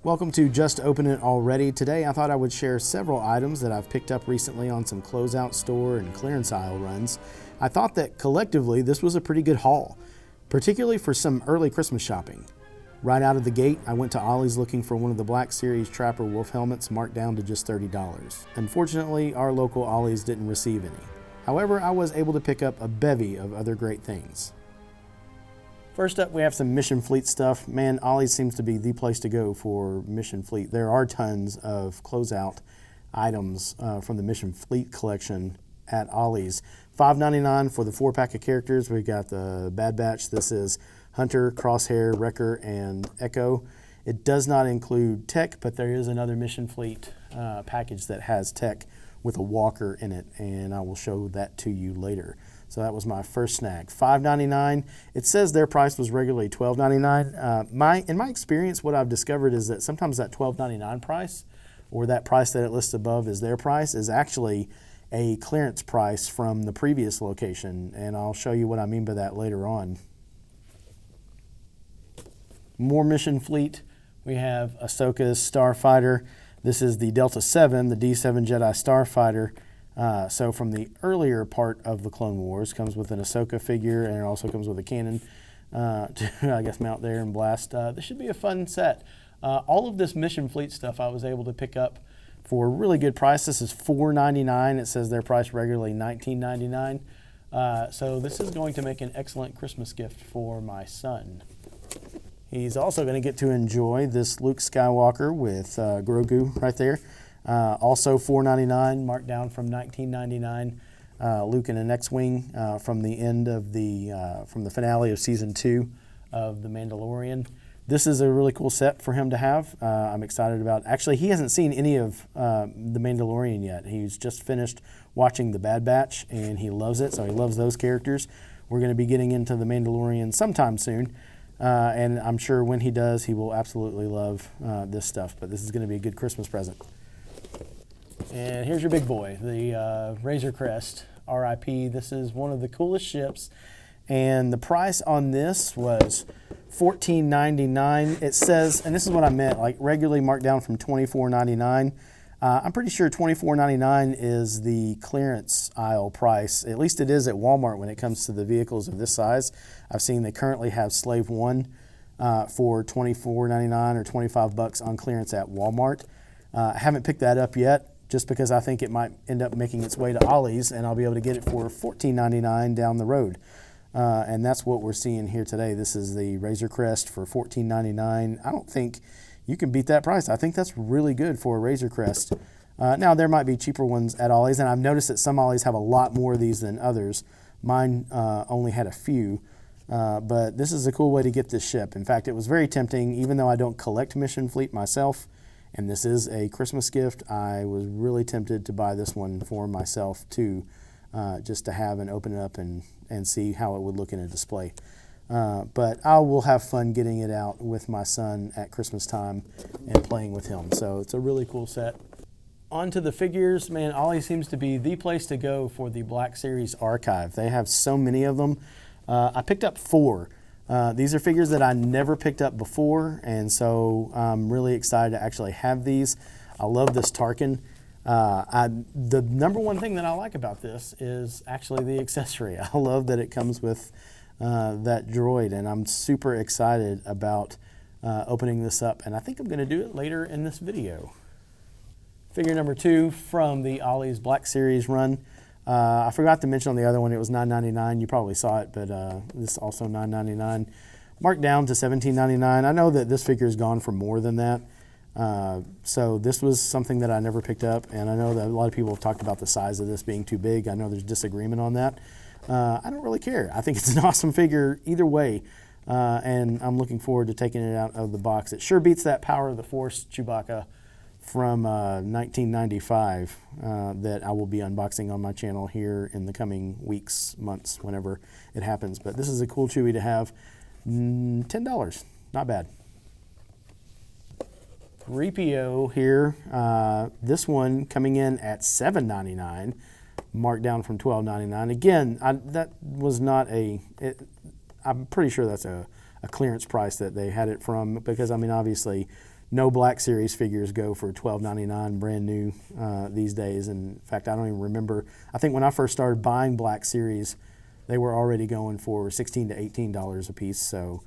Welcome to Just Open It Already. Today I thought I would share several items that I've picked up recently on some closeout store and clearance aisle runs. I thought that collectively this was a pretty good haul, particularly for some early Christmas shopping. Right out of the gate, I went to Ollie's looking for one of the Black Series Trapper Wolf helmets marked down to just $30. Unfortunately, our local Ollie's didn't receive any. However, I was able to pick up a bevy of other great things. First up, we have some Mission Fleet stuff. Man, Ollie's seems to be the place to go for Mission Fleet. There are tons of closeout items from the Mission Fleet collection at Ollie's. $5.99 for the 4-pack of characters. We've got the Bad Batch. This is Hunter, Crosshair, Wrecker, and Echo. It does not include Tech, but there is another Mission Fleet package that has Tech with a walker in it, and I will show that to you later. So that was my first snag. $5.99. It says their price was regularly $12.99. In my experience, what I've discovered is that sometimes that $12.99 price, or that price that it lists above is their price, is actually a clearance price from the previous location, and I'll show you what I mean by that later on. More Mission Fleet. We have Ahsoka's Starfighter. This is the Delta 7, the D7 Jedi Starfighter. So from the earlier part of the Clone Wars, comes with an Ahsoka figure, and it also comes with a cannon to, I guess, mount there and blast. This should be a fun set. All of this Mission Fleet stuff I was able to pick up for a really good price. This is $4.99. It says their price regularly $19.99. So this is going to make an excellent Christmas gift for my son. He's also going to get to enjoy this Luke Skywalker with Grogu right there. Also $4.99, marked down from $19.99. Luke in an X-Wing from the end of from the finale of Season 2 of The Mandalorian. This is a really cool set for him to have. I'm excited about. Actually, he hasn't seen any of The Mandalorian yet. He's just finished watching The Bad Batch, and he loves it, so he loves those characters. We're going to be getting into The Mandalorian sometime soon, and I'm sure when he does, he will absolutely love this stuff. But this is going to be a good Christmas present. And here's your big boy, the Razor Crest RIP. This is one of the coolest ships, and the price on this was $14.99. It says, and this is what I meant, like regularly marked down from $24.99. I'm pretty sure $24.99 is the clearance aisle price. At least it is at Walmart when it comes to the vehicles of this size. I've seen they currently have Slave 1 for $24.99 or $25 on clearance at Walmart. I haven't picked that up yet, just because I think it might end up making its way to Ollie's, and I'll be able to get it for $14.99 down the road. And that's what we're seeing here today. This is the Razor Crest for $14.99. I don't think you can beat that price. I think that's really good for a Razor Crest. Now, there might be cheaper ones at Ollie's, and I've noticed that some Ollie's have a lot more of these than others. Mine only had a few, but this is a cool way to get this ship. In fact, it was very tempting, even though I don't collect Mission Fleet myself, and this is a Christmas gift. I was really tempted to buy this one for myself too, just to have and open it up and see how it would look in a display. But I will have fun getting it out with my son at Christmas time and playing with him. So it's a really cool set. On to the figures. Man, Ollie seems to be the place to go for the Black Series archive. They have so many of them. I picked up 4. These are figures that I never picked up before, and so I'm really excited to actually have these. I love this Tarkin. The number one thing that I like about this is actually the accessory. I love that it comes with that droid, and I'm super excited about opening this up, and I think I'm going to do it later in this video. Figure number 2 from the Ollie's Black Series run. I forgot to mention on the other one, it was $9.99. You probably saw it, but this is also $9.99. Marked down to $17.99. I know that this figure is gone for more than that. So this was something that I never picked up, and I know that a lot of people have talked about the size of this being too big. I know there's disagreement on that. I don't really care. I think it's an awesome figure either way, and I'm looking forward to taking it out of the box. It sure beats that Power of the Force Chewbacca from 1995 that I will be unboxing on my channel here in the coming weeks, months, whenever it happens. But this is a cool Chewie to have. $10, not bad. 3PO here. This one coming in at $7.99, marked down from $12.99. Again, that was not I'm pretty sure that's a clearance price that they had it from, because I mean obviously no Black Series figures go for $12.99 brand new these days. And in fact, I don't even remember. I think when I first started buying Black Series, they were already going for $16 to $18 a piece. So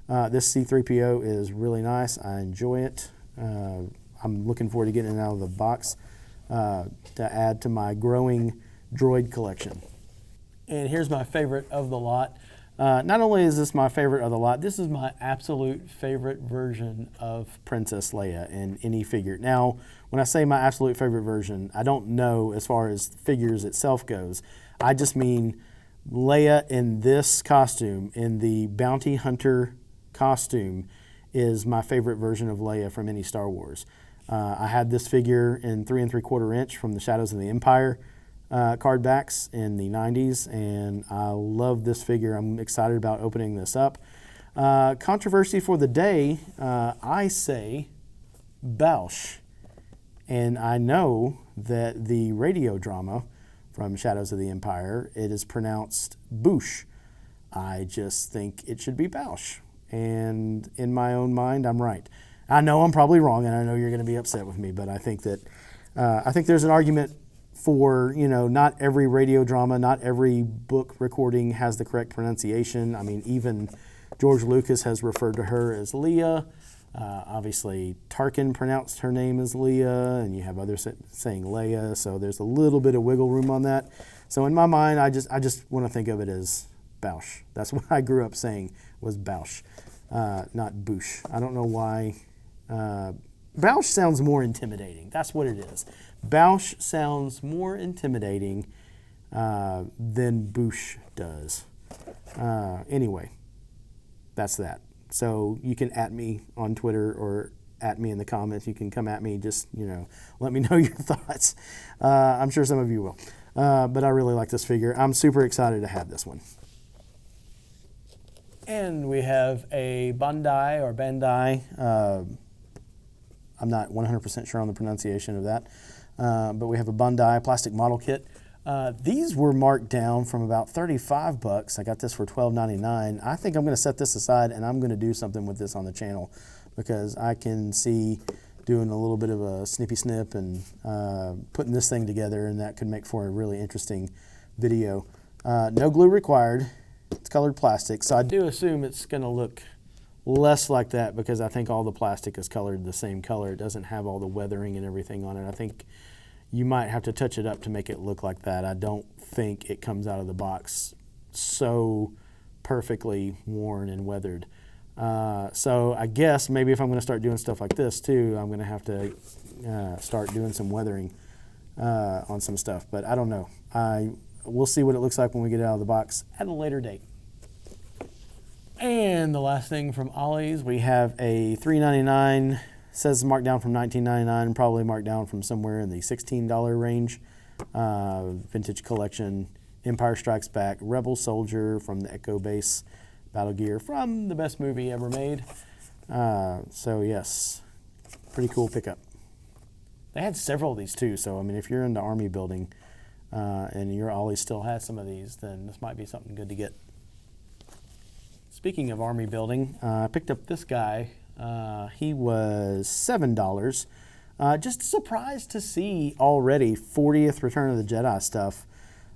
this C-3PO is really nice. I enjoy it. I'm looking forward to getting it out of the box to add to my growing droid collection. And here's my favorite of the lot. Not only is this my favorite of the lot, this is my absolute favorite version of Princess Leia in any figure. Now, when I say my absolute favorite version, I don't know as far as figures itself goes. I just mean Leia in this costume, in the Bounty Hunter costume, is my favorite version of Leia from any Star Wars. I had this figure in 3 3/4 inch from the Shadows of the Empire card backs in the 90s, and I love this figure. I'm excited about opening this up. Controversy for the day, I say Boushh. And I know that the radio drama from Shadows of the Empire, it is pronounced Boushh. I just think it should be Boushh. And in my own mind, I'm right. I know I'm probably wrong, and I know you're going to be upset with me, but I think that I think there's an argument for, not every radio drama, not every book recording has the correct pronunciation. I mean, even George Lucas has referred to her as Leia. Obviously, Tarkin pronounced her name as Leia, and you have others saying Leia, so there's a little bit of wiggle room on that. So in my mind, I just want to think of it as Boushh. That's what I grew up saying was Boushh, not Boushh. I don't know why. Boushh sounds more intimidating. That's what it is. Boushh sounds more intimidating than Boushh does. Anyway, that's that. So you can @ me on Twitter or @ me in the comments. You can come at me. Just, let me know your thoughts. I'm sure some of you will. But I really like this figure. I'm super excited to have this one. And we have a Bandai. I'm not 100% sure on the pronunciation of that. But we have a Bandai plastic model kit. These were marked down from about $35. I got this for $12.99. I think I'm going to set this aside, and I'm going to do something with this on the channel, because I can see doing a little bit of a snippy snip and putting this thing together, and that could make for a really interesting video. No glue required. It's colored plastic, so I do assume it's going to look less like that, because I think all the plastic is colored the same color. It doesn't have all the weathering and everything on it. I think you might have to touch it up to make it look like that. I don't think it comes out of the box so perfectly worn and weathered. So I guess maybe if I'm going to start doing stuff like this too, I'm going to have to start doing some weathering on some stuff. But I don't know. We'll see what it looks like when we get it out of the box at a later date. And the last thing from Ollie's, we have a $3.99. Says marked down from $19.99, probably marked down from somewhere in the $16 range. Vintage collection, Empire Strikes Back, Rebel Soldier from the Echo Base Battle Gear from the best movie ever made. So yes, pretty cool pickup. They had several of these too, so I mean, if you're into army building and your Ollie still has some of these, then this might be something good to get. Speaking of army building, I picked up this guy. He was $7. Just surprised to see already 40th Return of the Jedi stuff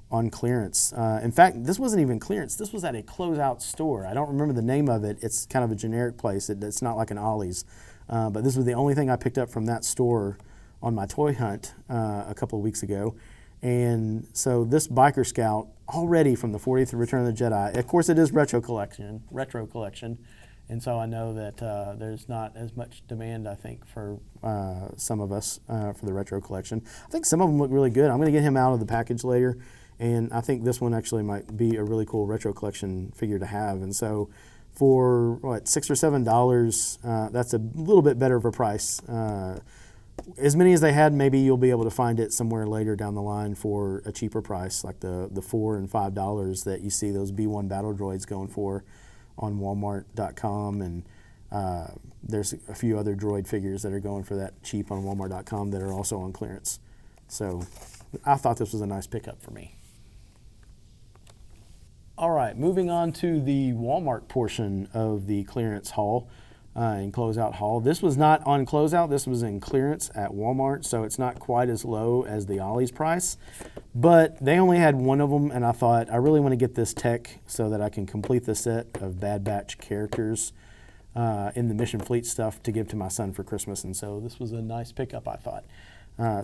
on clearance. In fact, this wasn't even clearance. This was at a Closeout store. I don't remember the name of it. It's kind of a generic place. It's not like an Ollie's. But this was the only thing I picked up from that store on my toy hunt a couple of weeks ago. And so this Biker Scout, already from the 40th Return of the Jedi, of course it is retro collection. And so I know that there's not as much demand, I think, for some of us for the retro collection. I think some of them look really good. I'm going to get him out of the package later, and I think this one actually might be a really cool retro collection figure to have. And so for, $6 or $7, that's a little bit better of a price. As many as they had, maybe you'll be able to find it somewhere later down the line for a cheaper price, like the $4 and $5 that you see those B1 battle droids going for on Walmart.com, and there's a few other droid figures that are going for that cheap on Walmart.com that are also on clearance. So I thought this was a nice pickup for me. All right, moving on to the Walmart portion of the clearance haul. in Closeout haul. This was not on Closeout. This was in clearance at Walmart, so it's not quite as low as the Ollie's price. But they only had one of them, and I thought, I really want to get this tech so that I can complete the set of Bad Batch characters in the Mission Fleet stuff to give to my son for Christmas. And so this was a nice pickup, I thought.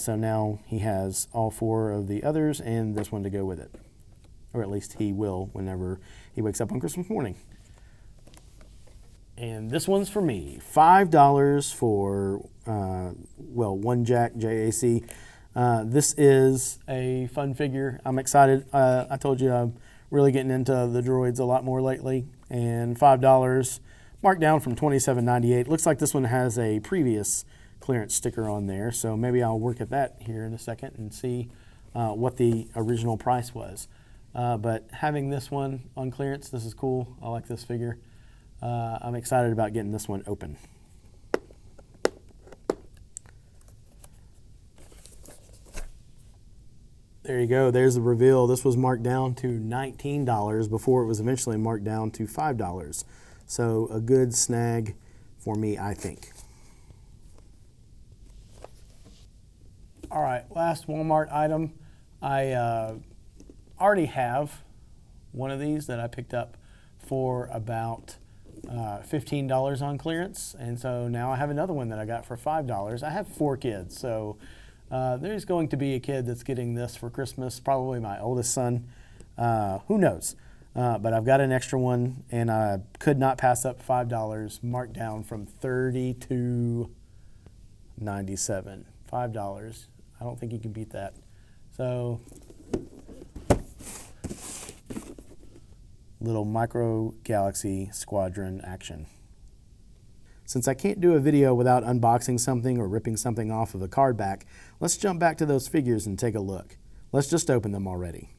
So now he has all 4 of the others and this one to go with it. Or at least he will whenever he wakes up on Christmas morning. And this one's for me. $5 for, one Jack, JAC. This is a fun figure. I'm excited. I told you I'm really getting into the droids a lot more lately. And $5, marked down from $27.98. Looks like this one has a previous clearance sticker on there. So maybe I'll work at that here in a second and see what the original price was. But having this one on clearance, this is cool. I like this figure. I'm excited about getting this one open. There you go. There's the reveal. This was marked down to $19 before it was eventually marked down to $5. So a good snag for me, I think. All right, last Walmart item. I already have one of these that I picked up for about $15 on clearance, and so now I have another one that I got for $5. I have 4 kids, so there's going to be a kid that's getting this for Christmas, probably my oldest son. Who knows? But I've got an extra one, and I could not pass up $5, marked down from $32.97. $5. I don't think you can beat that. So, little micro galaxy squadron action. Since I can't do a video without unboxing something or ripping something off of a card back, let's jump back to those figures and take a look. Let's just open them already.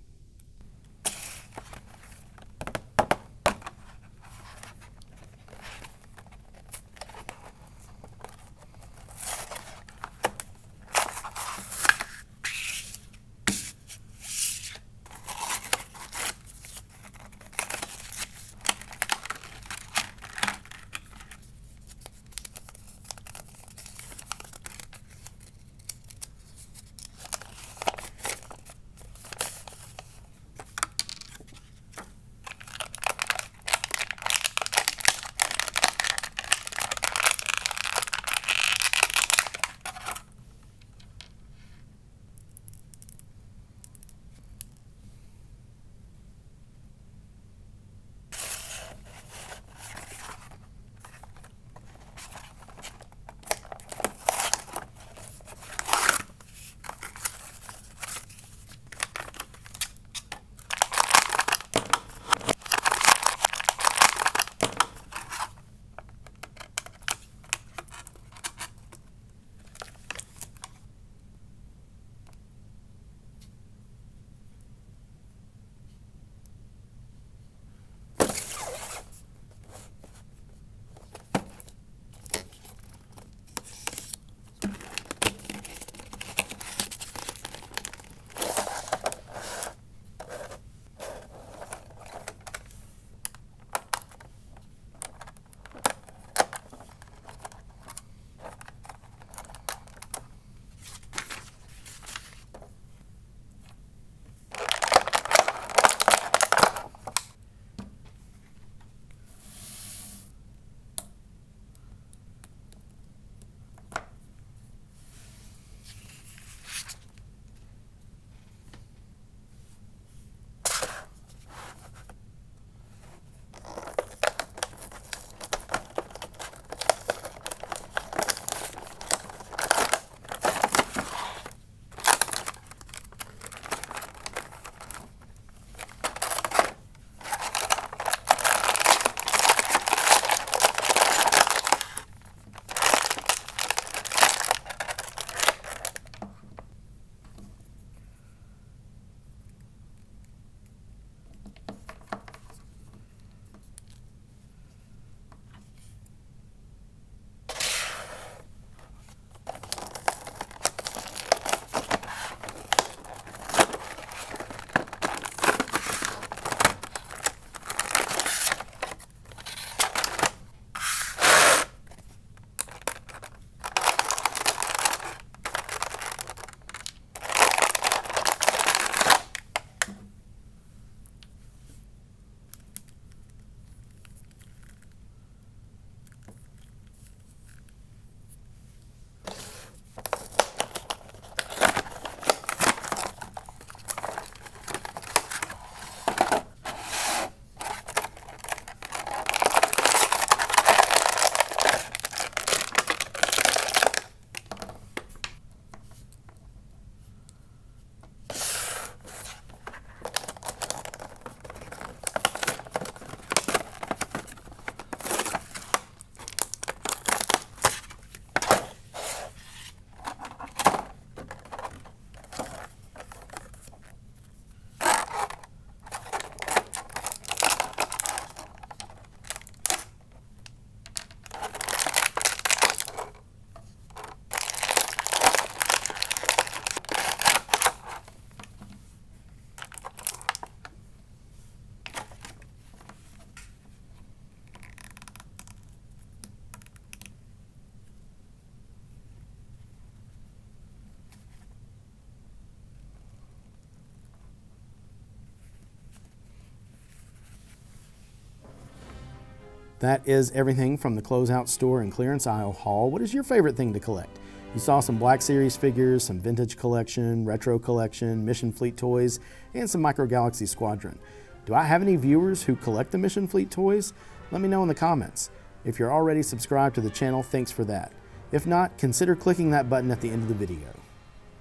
That is everything from the Closeout store and clearance aisle haul. What is your favorite thing to collect? You saw some Black Series figures, some vintage collection, retro collection, Mission Fleet toys, and some Micro Galaxy Squadron. Do I have any viewers who collect the Mission Fleet toys? Let me know in the comments. If you're already subscribed to the channel, thanks for that. If not, consider clicking that button at the end of the video.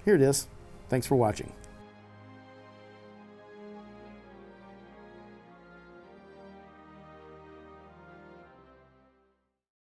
Here it is. Thanks for watching.